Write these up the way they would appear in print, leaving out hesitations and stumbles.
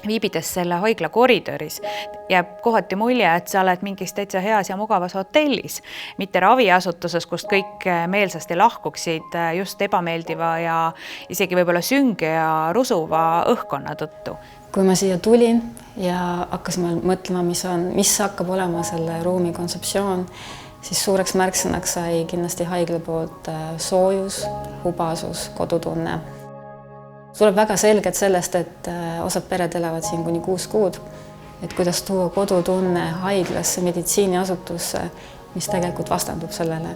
viibides selle haigla koridoris jääb kohati mulje, et sa oled mingis täitsa heas ja mugavas hotellis, mitte raviasutuses, kust kõik meelsasti lahkuksid just ebameeldiva ja isegi võib-olla sünge ja rusuva õhkkonna tõttu. Kui ma siia tulin ja hakkasime mõtlema, mis hakkab olema selle ruumi kontseptsioon, siis suureks märksõnaks sai kindlasti haigla poolt soojus, hubasus, kodutunne. Tuleb väga selgelt sellest, et osad pered elavad siin kuni 6 kuud, et kuidas tuua kodutunne haiglasse, meditsiiniasutusse, mis tegelikult vastandub sellele.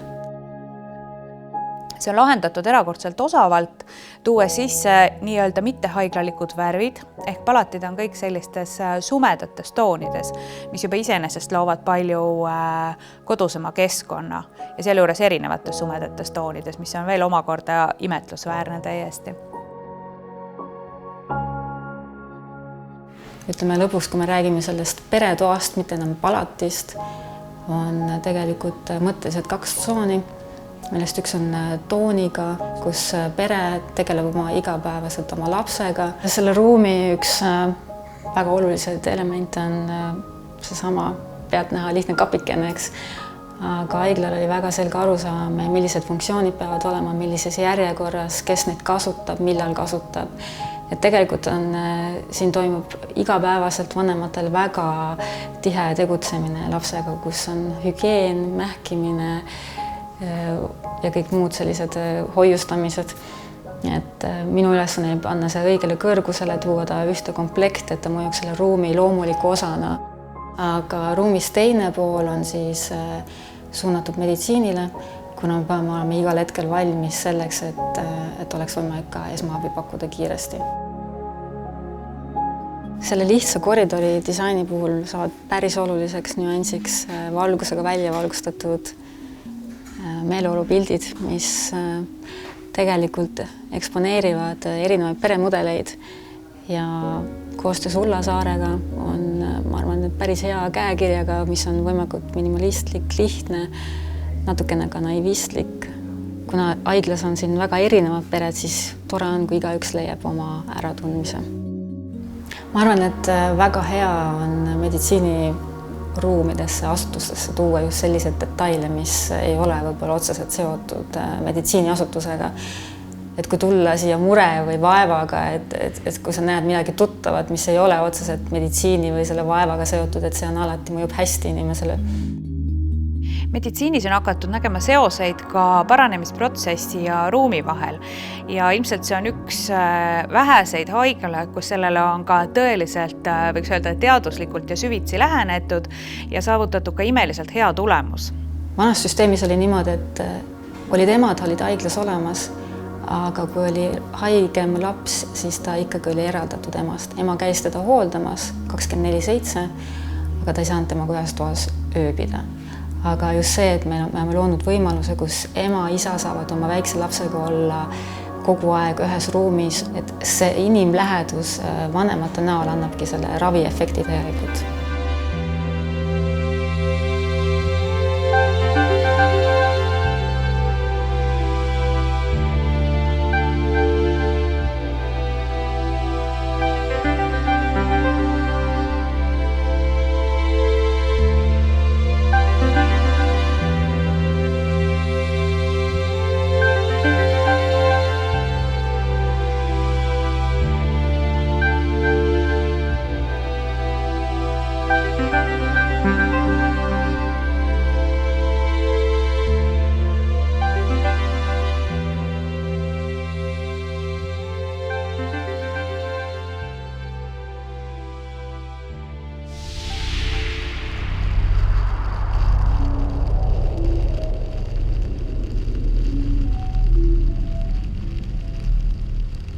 See on lahendatud erakordselt osavalt, tuues sisse nii-öelda mittehaiglalikud värvid, ehk palatid on kõik sellistes sumedates toonides, mis juba iseenesest loovad palju kodusema keskkonna ja selle juures erinevates sumedates toonides, mis on veel omakorda imetlusväärne täiesti. Ütleme lõpuks, kui me räägime sellest peretoast, mitte enam palatist, on tegelikult mõtteliselt 2 tsooni, millest üks on tooniga, kus pere tegeleb oma igapäevaselt oma lapsega. Selle ruumi üks väga olulised elemente on seesama pealtnäha lihtne kapikene, eks. Aga haiglal oli väga selge arusaam, millised funktsioonid peavad olema, millises järjekorras, kes neid kasutab, millal kasutab. Et tegelikult siin toimub igapäevaselt vanematel väga tihe tegutsemine lapsega, kus on hügieen, mähkimine ja kõik muud sellised hoiustamised. Et minu ülesanne on panna see õigele kõrgusele, tuua ta ühte komplekti, et ta mõjuks selle ruumi loomuliku osana. Aga ruumis teine pool on siis suunatud meditsiinile, kuna me peame olema igal hetkel valmis selleks, et oleks võimalik ka esmaabi pakkuda kiiresti. Selle lihtsa koridori disaini puhul saavad päris oluliseks nüansiks valgusega välja valgustatud meeleolupildid, mis tegelikult eksponeerivad erinevaid peremudeleid ja koostöös Ulla Saarega on, ma arvan, päris hea käekirjaga, mis on võimalikult minimalistlik, lihtne, natukene ka naivistlik. Kuna haiglas on siin väga erinevad pered, siis tore on, kui igaüks leiab oma äratundmise. Ma arvan, et väga hea on meditsiiniruumidesse, asutustesse tuua just sellised detaile, mis ei ole võib-olla otseselt seotud meditsiiniasutusega. Et kui tulla siia mure või vaevaga, et kui sa näed midagi tuttavat, mis ei ole otseselt meditsiini või selle vaevaga seotud, et see on alati mõjub hästi inimesele. Meditsiinis on hakatud nägema seoseid ka paranemisprotsessi ja ruumi vahel ja ilmselt see on üks väheseid haiglale, kus sellele on ka tõeliselt, võiks öelda, teaduslikult ja süvitsi lähenetud ja saavutatud ka imeliselt hea tulemus. Vanas süsteemis oli niimoodi, et emad olid haiglas olemas, aga kui oli haigem laps, siis ta ikkagi oli eraldatud emast. Ema käis teda hooldamas 24/7, aga ta ei saanud temaga ühes toas ööbida. Aga just see, et me oleme loonud võimaluse, kus ema, isa saavad oma väikse lapsega olla kogu aeg ühes ruumis, et see inimlähedus vanemate näol annabki selle raviefekti tegelikult.